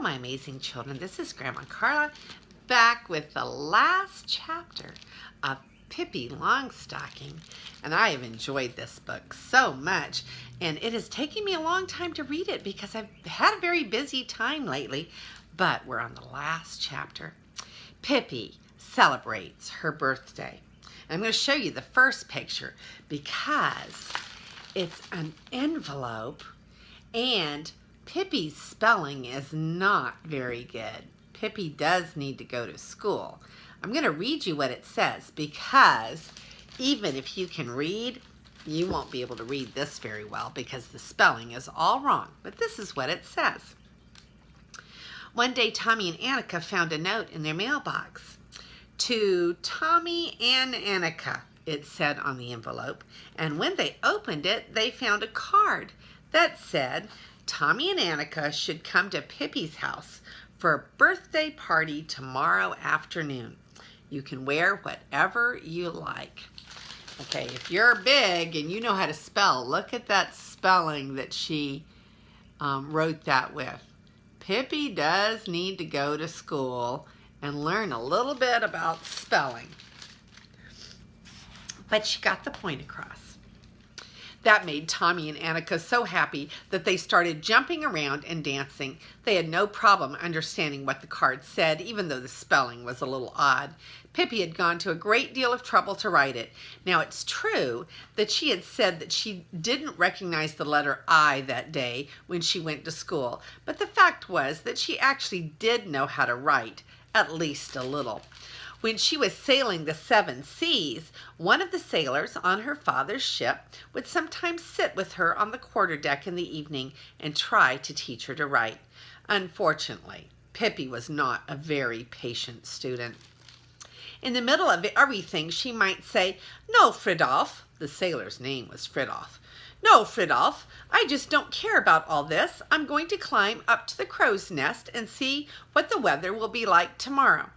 my amazing children. This is Grandma Carla back with the last chapter of Pippi Longstocking. And I have enjoyed this book so much. And it has taken me a long time to read it because I've had a very busy time lately. But we're on the last chapter. Pippi celebrates her birthday. I'm going to show you the first picture because it's an envelope and Pippi's spelling is not very good. Pippi does need to go to school. I'm going to read you what it says because even if you can read, you won't be able to read this very well because the spelling is all wrong. But this is what it says. One day, Tommy and Annika found a note in their mailbox. To Tommy and Annika, it said on the envelope. And when they opened it, they found a card that said, Tommy and Annika should come to Pippi's house for a birthday party tomorrow afternoon. You can wear whatever you like. Okay, if you're big and you know how to spell, look at that spelling that she wrote that with. Pippi does need to go to school and learn a little bit about spelling. But she got the point across. That made Tommy and Annika so happy that they started jumping around and dancing. They had no problem understanding what the card said, even though the spelling was a little odd. Pippi had gone to a great deal of trouble to write it. Now, it's true that she had said that she didn't recognize the letter I that day when she went to school, but the fact was that she actually did know how to write, at least a little. When she was sailing the 7 seas, one of the sailors on her father's ship would sometimes sit with her on the quarterdeck in the evening and try to teach her to write. Unfortunately, Pippi was not a very patient student. In the middle of everything, she might say, "No, Fridolf," the sailor's name was Fridolf. "No, Fridolf, I just don't care about all this. I'm going to climb up to the crow's nest and see what the weather will be like tomorrow."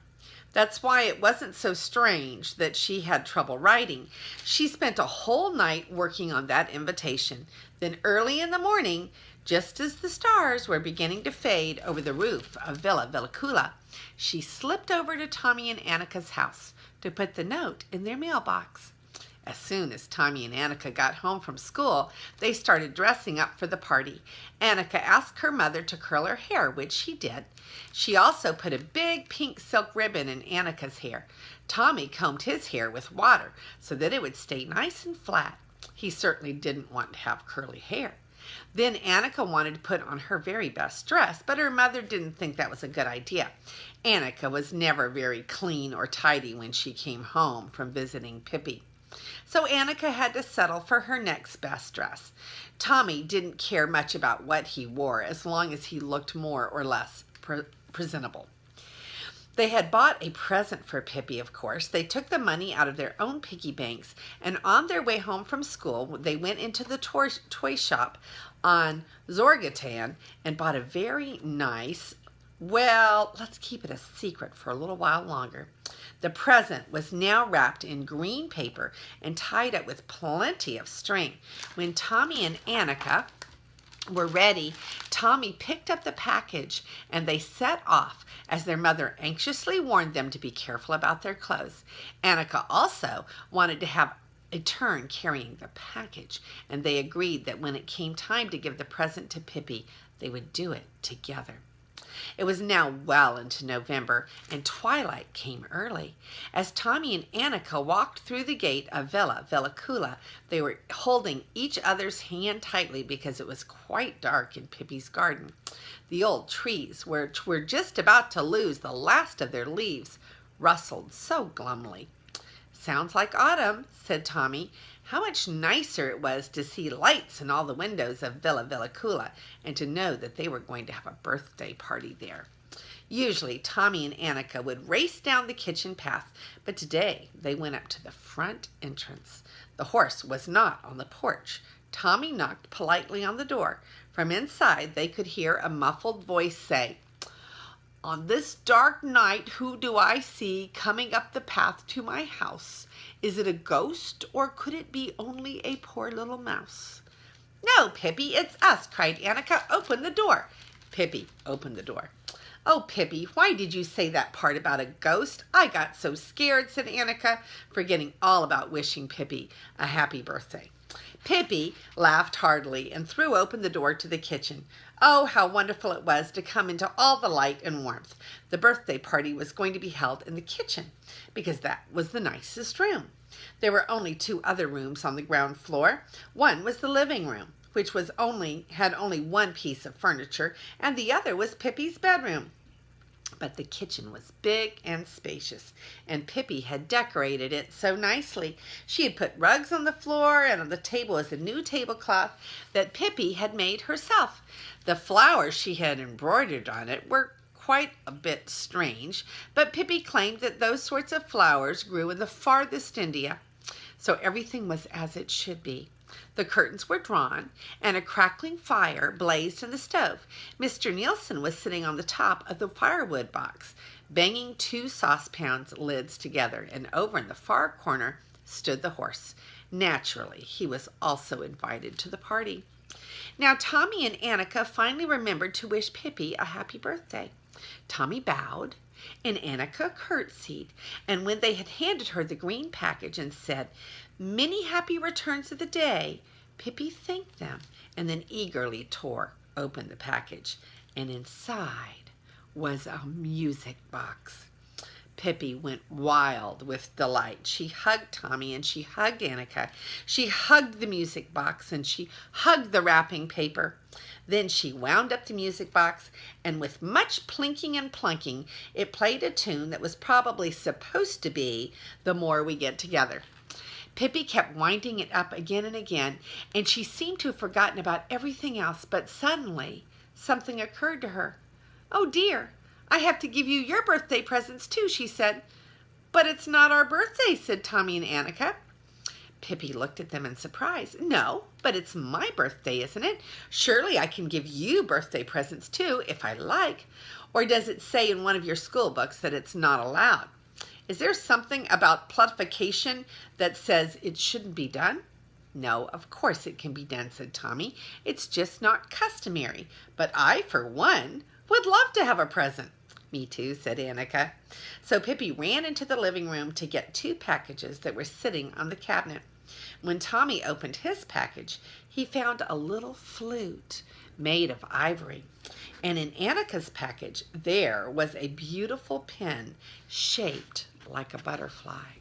That's why it wasn't so strange that she had trouble writing. She spent a whole night working on that invitation. Then early in the morning, just as the stars were beginning to fade over the roof of Villa Villacula, she slipped over to Tommy and Annika's house to put the note in their mailbox. As soon as Tommy and Annika got home from school, they started dressing up for the party. Annika asked her mother to curl her hair, which she did. She also put a big pink silk ribbon in Annika's hair. Tommy combed his hair with water so that it would stay nice and flat. He certainly didn't want to have curly hair. Then Annika wanted to put on her very best dress, but her mother didn't think that was a good idea. Annika was never very clean or tidy when she came home from visiting Pippi. So Annika had to settle for her next best dress. Tommy didn't care much about what he wore as long as he looked more or less presentable. They had bought a present for Pippi, of course. They took the money out of their own piggy banks, and on their way home from school, they went into the toy shop on Zorgatan and bought a very nice, well, let's keep it a secret for a little while longer. The present was now wrapped in green paper and tied up with plenty of string. When Tommy and Annika were ready, Tommy picked up the package and they set off as their mother anxiously warned them to be careful about their clothes. Annika also wanted to have a turn carrying the package, and they agreed that when it came time to give the present to Pippi, they would do it together. It was now well into November, and twilight came early. As Tommy and Annika walked through the gate of Villa Villacula, they were holding each other's hand tightly because it was quite dark in Pippi's garden. The old trees, which were just about to lose the last of their leaves, rustled so glumly. "Sounds like autumn," said Tommy. How much nicer it was to see lights in all the windows of Villa Villacula and to know that they were going to have a birthday party there. Usually Tommy and Annika would race down the kitchen path, but today they went up to the front entrance. The horse was not on the porch. Tommy knocked politely on the door. From inside they could hear a muffled voice say, "On this dark night, who do I see coming up the path to my house? Is it a ghost, or could it be only a poor little mouse?" "No, Pippi, it's us," cried Annika. "Open the door." Pippi opened the door. "Oh, Pippi, why did you say that part about a ghost? I got so scared," said Annika, forgetting all about wishing Pippi a happy birthday. Pippi laughed heartily and threw open the door to the kitchen. Oh, how wonderful it was to come into all the light and warmth. The birthday party was going to be held in the kitchen because that was the nicest room. There were only 2 other rooms on the ground floor. One was the living room, which had only 1 piece of furniture, and the other was Pippi's bedroom. But the kitchen was big and spacious, and Pippi had decorated it so nicely. She had put rugs on the floor, and on the table was a new tablecloth that Pippi had made herself. The flowers she had embroidered on it were quite a bit strange, but Pippi claimed that those sorts of flowers grew in the farthest India. So everything was as it should be. The curtains were drawn, and a crackling fire blazed in the stove. Mr. Nielsen was sitting on the top of the firewood box, banging 2 saucepans lids together, and over in the far corner stood the horse. Naturally, he was also invited to the party. Now, Tommy and Annika finally remembered to wish Pippi a happy birthday. Tommy bowed, and Annika curtsied, and when they had handed her the green package and said, "Many happy returns of the day," Pippi thanked them and then eagerly tore open the package, and inside was a music box. Pippi went wild with delight. She hugged Tommy and she hugged Annika. She hugged the music box and she hugged the wrapping paper. Then she wound up the music box, and with much plinking and plunking, it played a tune that was probably supposed to be "The More We Get Together." Pippi kept winding it up again and again, and she seemed to have forgotten about everything else, but suddenly something occurred to her. "Oh dear, I have to give you your birthday presents too," she said. "But it's not our birthday," said Tommy and Annika. Pippi looked at them in surprise. "No, but it's my birthday, isn't it? Surely I can give you birthday presents too, if I like. Or does it say in one of your school books that it's not allowed? Is there something about plutification that says it shouldn't be done?" "No, of course it can be done," said Tommy. "It's just not customary. But I, for one, would love to have a present." "Me too," said Annika. So Pippi ran into the living room to get 2 packages that were sitting on the cabinet. When Tommy opened his package, he found a little flute made of ivory. And in Annika's package, there was a beautiful pin shaped like a butterfly.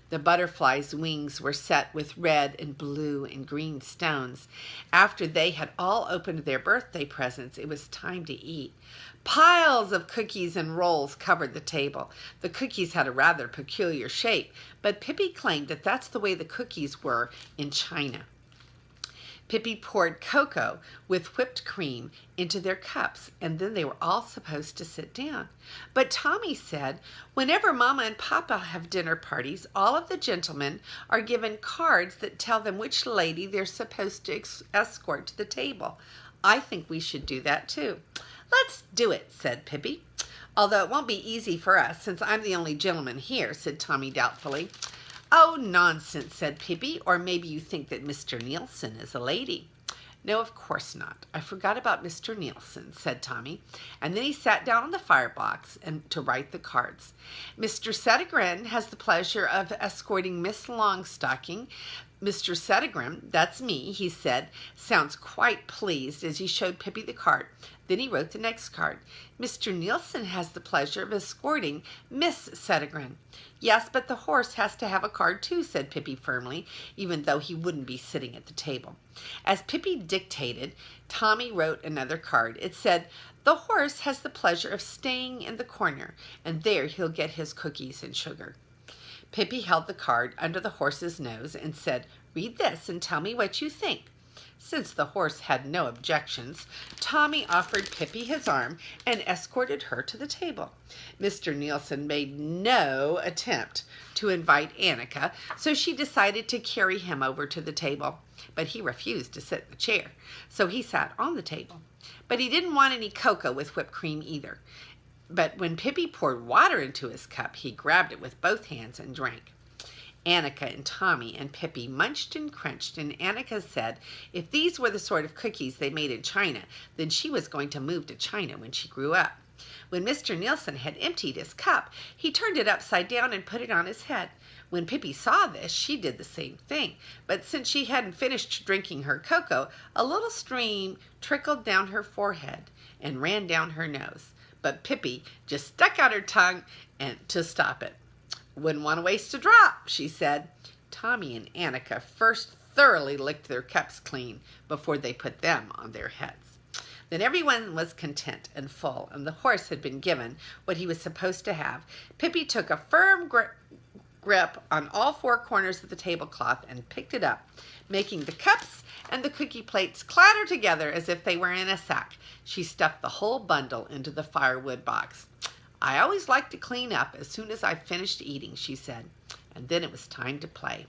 The butterfly's wings were set with red and blue and green stones. After they had all opened their birthday presents, it was time to eat. Piles of cookies and rolls covered the table. The cookies had a rather peculiar shape, but Pippi claimed that that's the way the cookies were in China. Pippi poured cocoa with whipped cream into their cups, and then they were all supposed to sit down. But Tommy said, "Whenever Mama and Papa have dinner parties, all of the gentlemen are given cards that tell them which lady they're supposed to escort to the table. I think we should do that too." "Let's do it," said Pippi. "Although it won't be easy for us, since I'm the only gentleman here," said Tommy doubtfully. "Oh, nonsense," said Pippi. "Or maybe you think that Mr. Nielsen is a lady." "No, of course not. I forgot about Mr. Nielsen," said Tommy. And then he sat down on the firebox to write the cards. "Mr. Settigren has the pleasure of escorting Miss Longstocking." Mr. Settigren, that's me, he said, sounds quite pleased as he showed Pippi the card. Then he wrote the next card. "Mr. Nielsen has the pleasure of escorting Miss Settigren." "Yes, but the horse has to have a card too," said Pippi firmly, even though he wouldn't be sitting at the table. As Pippi dictated, Tommy wrote another card. It said, "The horse has the pleasure of staying in the corner, and there he'll get his cookies and sugar." Pippi held the card under the horse's nose and said, "Read this and tell me what you think." Since the horse had no objections, Tommy offered Pippi his arm and escorted her to the table. Mr. Nielsen made no attempt to invite Annika, so she decided to carry him over to the table. But he refused to sit in the chair, so he sat on the table. But he didn't want any cocoa with whipped cream either. But when Pippi poured water into his cup, he grabbed it with both hands and drank. Annika and Tommy and Pippi munched and crunched, and Annika said if these were the sort of cookies they made in China, then she was going to move to China when she grew up. When Mr. Nielsen had emptied his cup, he turned it upside down and put it on his head. When Pippi saw this, she did the same thing, but since she hadn't finished drinking her cocoa, a little stream trickled down her forehead and ran down her nose. But Pippi just stuck out her tongue to stop it. "Wouldn't want to waste a drop," she said. Tommy and Annika first thoroughly licked their cups clean before they put them on their heads. Then everyone was content and full, and the horse had been given what he was supposed to have. Pippi took a firm grip on all four corners of the tablecloth and picked it up, making the cups and the cookie plates clatter together as if they were in a sack. She stuffed the whole bundle into the firewood box. "I always like to clean up as soon as I've finished eating," she said. And then it was time to play.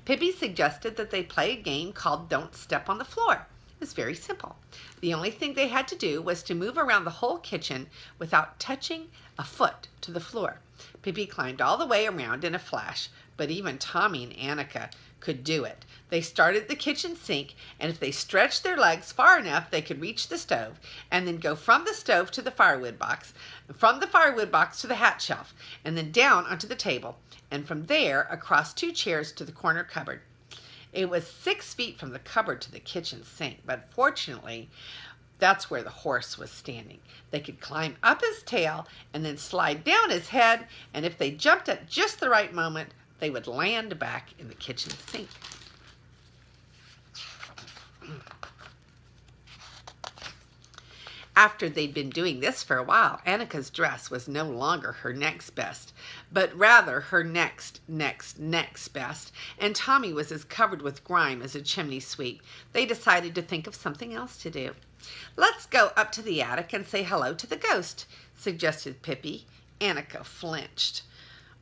Pippi suggested that they play a game called Don't Step on the Floor. It was very simple. The only thing they had to do was to move around the whole kitchen without touching a foot to the floor. Pippi climbed all the way around in a flash, but even Tommy and Annika could do it. They started the kitchen sink, and if they stretched their legs far enough, they could reach the stove, and then go from the stove to the firewood box, from the firewood box to the hat shelf, and then down onto the table, and from there across two chairs to the corner cupboard. It was 6 feet from the cupboard to the kitchen sink, but fortunately, that's where the horse was standing. They could climb up his tail and then slide down his head, and if they jumped at just the right moment, they would land back in the kitchen sink. After they'd been doing this for a while, Annika's dress was no longer her next best, but rather her next best, and Tommy was as covered with grime as a chimney sweep. They decided to think of something else to do. "Let's go up to the attic and say hello to the ghost," suggested Pippi. Annika flinched.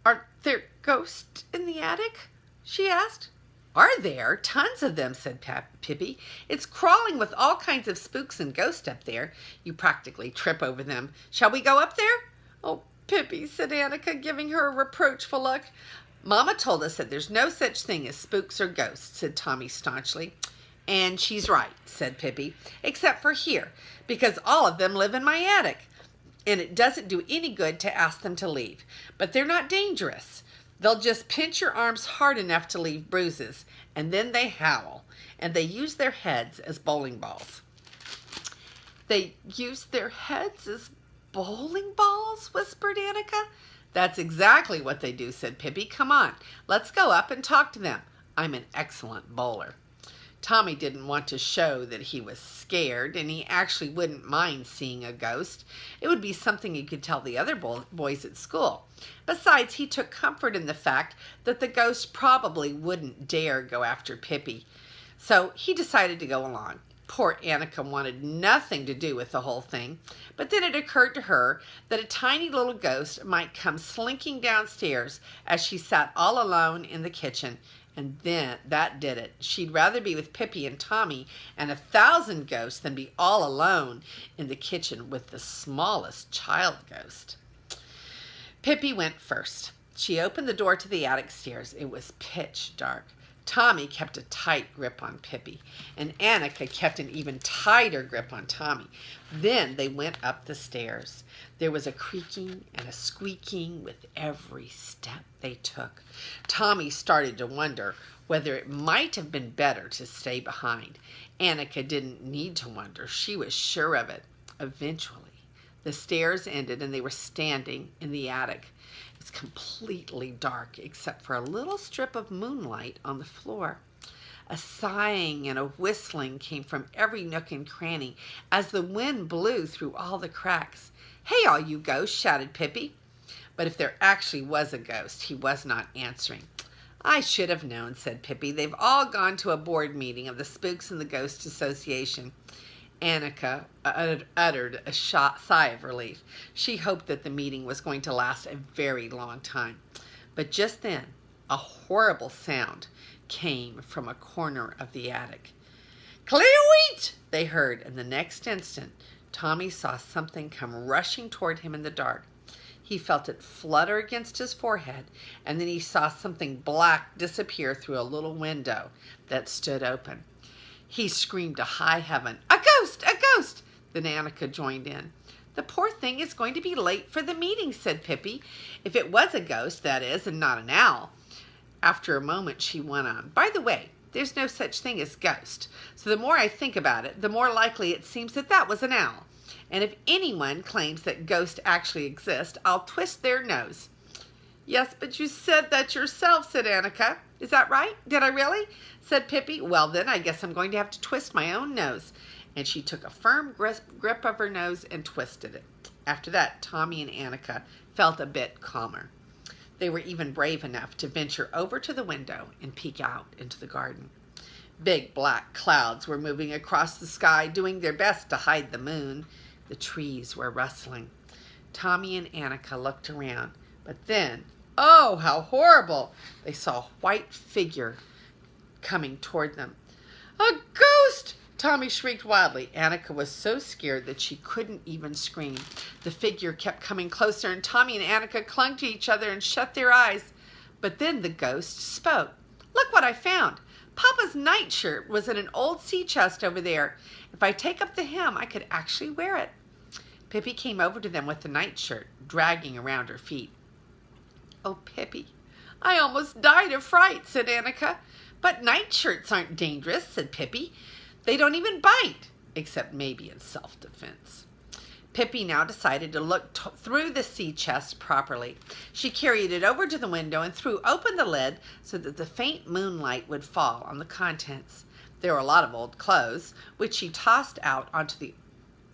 "Are there ghosts in the attic?" she asked. "Are there? Tons of them," said Pippi. "It's crawling with all kinds of spooks and ghosts up there. You practically trip over them. Shall we go up there?" "Oh, Pippi," said Annika, giving her a reproachful look. "Mama told us that there's no such thing as spooks or ghosts," said Tommy staunchly. "And she's right," said Pippi, "except for here, because all of them live in my attic. And it doesn't do any good to ask them to leave. But they're not dangerous. They'll just pinch your arms hard enough to leave bruises, and then they howl, and they use their heads as bowling balls." "They use their heads as bowling balls?" whispered Annika. "That's exactly what they do," said Pippi. "Come on, let's go up and talk to them. I'm an excellent bowler." Tommy didn't want to show that he was scared, and he actually wouldn't mind seeing a ghost. It would be something he could tell the other boys at school. Besides, he took comfort in the fact that the ghost probably wouldn't dare go after Pippi. So he decided to go along. Poor Annika wanted nothing to do with the whole thing, but then it occurred to her that a tiny little ghost might come slinking downstairs as she sat all alone in the kitchen. And then that did it. She'd rather be with Pippi and Tommy and 1,000 ghosts than be all alone in the kitchen with the smallest child ghost. Pippi went first. She opened the door to the attic stairs. It was pitch dark. Tommy kept a tight grip on Pippi, and Annika kept an even tighter grip on Tommy. Then they went up the stairs. There was a creaking and a squeaking with every step they took. Tommy started to wonder whether it might have been better to stay behind. Annika didn't need to wonder. She was sure of it. Eventually, the stairs ended and they were standing in the attic. It was completely dark except for a little strip of moonlight on the floor. A sighing and a whistling came from every nook and cranny as the wind blew through all the cracks. "Hey, all you ghosts," shouted Pippi. But if there actually was a ghost, he was not answering. "I should have known," said Pippi. "They've all gone to a board meeting of the Spooks and the Ghost Association." Annika uttered a sigh of relief. She hoped that the meeting was going to last a very long time. But just then, a horrible sound came from a corner of the attic. "Clear-wheat!" they heard, and the next instant, Tommy saw something come rushing toward him in the dark. He felt it flutter against his forehead, and then he saw something black disappear through a little window that stood open. He screamed to high heaven, "A ghost! A ghost!" Then Annika joined in. "The poor thing is going to be late for the meeting," said Pippi. "If it was a ghost, that is, and not an owl." After a moment, she went on, "By the way, there's no such thing as ghost. So the more I think about it, the more likely it seems that that was an owl. And if anyone claims that ghosts actually exist, I'll twist their nose." "Yes, but you said that yourself," said Annika. "Is that right? Did I really?" said Pippi. "Well, then I guess I'm going to have to twist my own nose." And she took a firm grip of her nose and twisted it. After that, Tommy and Annika felt a bit calmer. They were even brave enough to venture over to the window and peek out into the garden. Big black clouds were moving across the sky, doing their best to hide the moon. The trees were rustling. Tommy and Annika looked around, but then, oh, how horrible! They saw a white figure coming toward them. "A ghost!" Tommy shrieked wildly. Annika was so scared that she couldn't even scream. The figure kept coming closer, and Tommy and Annika clung to each other and shut their eyes. But then the ghost spoke. "Look what I found. Papa's nightshirt was in an old sea chest over there. If I take up the hem, I could actually wear it." Pippi came over to them with the nightshirt, dragging around her feet. "Oh, Pippi, I almost died of fright," said Annika. "But nightshirts aren't dangerous," said Pippi. "They don't even bite, except maybe in self-defense." Pippi now decided to look through the sea chest properly. She carried it over to the window and threw open the lid so that the faint moonlight would fall on the contents. There were a lot of old clothes, which she tossed out onto the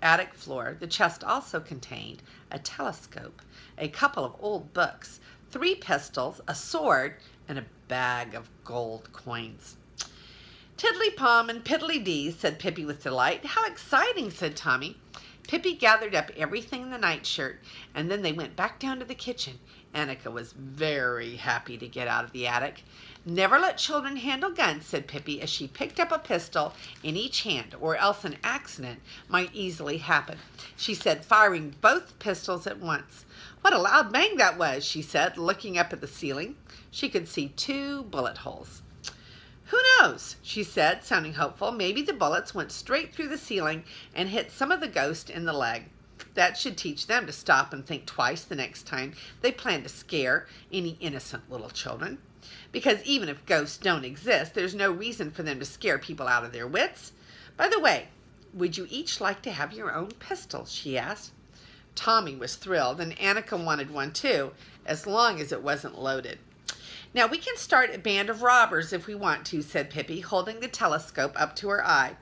attic floor. The chest also contained a telescope, a couple of old books, 3 pistols, a sword, and a bag of gold coins. "Tiddly-pom and piddly-dee," said Pippi with delight. "How exciting," said Tommy. Pippi gathered up everything in the nightshirt, and then they went back down to the kitchen. Annika was very happy to get out of the attic. "Never let children handle guns," said Pippi as she picked up a pistol in each hand, or else an accident might easily happen. She said, firing both pistols at once. "What a loud bang that was," she said, looking up at the ceiling. She could see 2 bullet holes. "Who knows?" she said, sounding hopeful. "Maybe the bullets went straight through the ceiling and hit some of the ghost in the leg. That should teach them to stop and think twice the next time they plan to scare any innocent little children. Because even if ghosts don't exist, there's no reason for them to scare people out of their wits. By the way, would you each like to have your own pistol?" she asked. Tommy was thrilled, and Annika wanted one too, as long as it wasn't loaded. "Now we can start a band of robbers if we want to," said Pippi, holding the telescope up to her eye.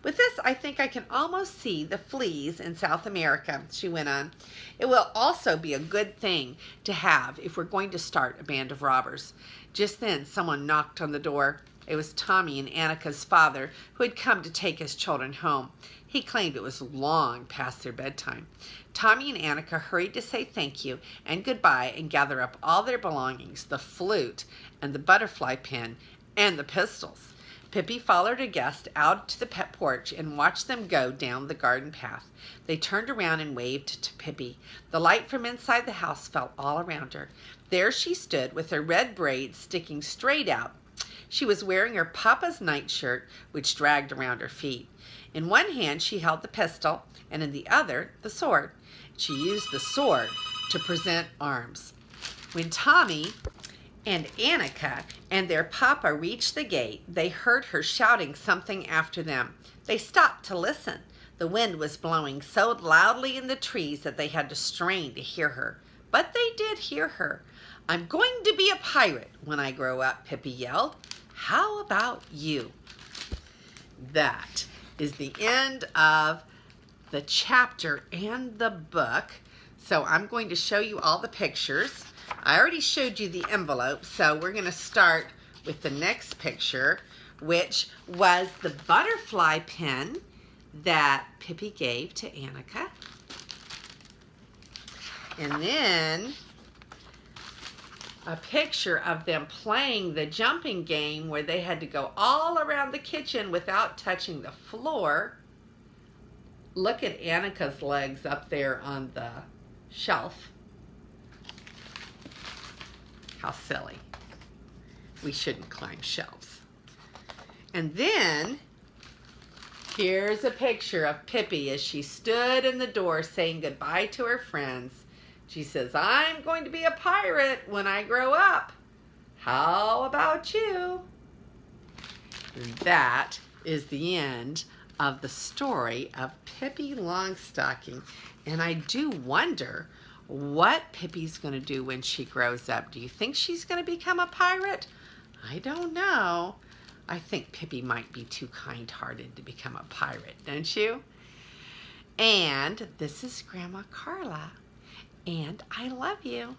"With this, I think I can almost see the fleas in South America," she went on. "It will also be a good thing to have if we're going to start a band of robbers." Just then, someone knocked on the door. It was Tommy and Annika's father, who had come to take his children home. He claimed it was long past their bedtime. Tommy and Annika hurried to say thank you and goodbye and gather up all their belongings, the flute and the butterfly pin and the pistols. Pippi followed her guest out to the pet porch and watched them go down the garden path. They turned around and waved to Pippi. The light from inside the house fell all around her. There she stood with her red braids sticking straight out. She was wearing her papa's nightshirt, which dragged around her feet. In one hand she held the pistol, and in the other the sword. She used the sword to present arms. When Tommy and Annika and their papa reached the gate, they heard her shouting something after them. They stopped to listen. The wind was blowing so loudly in the trees that they had to strain to hear her. But they did hear her. "I'm going to be a pirate when I grow up," Pippi yelled. "How about you?" That is the end of the chapter and the book. So I'm going to show you all the pictures. I already showed you the envelope, so we're going to start with the next picture, which was the butterfly pin that Pippi gave to Annika. And then a picture of them playing the jumping game where they had to go all around the kitchen without touching the floor. Look at Annika's legs up there on the shelf. How silly. We shouldn't climb shelves. And then, here's a picture of Pippi as she stood in the door saying goodbye to her friends. She says, I'm going to be a pirate when I grow up. How about you? That is the end of the story of Pippi Longstocking. And I do wonder what Pippi's going to do when she grows up. Do you think she's going to become a pirate? I don't know. I think Pippi might be too kind-hearted to become a pirate, don't you? And this is Grandma Carla, and I love you.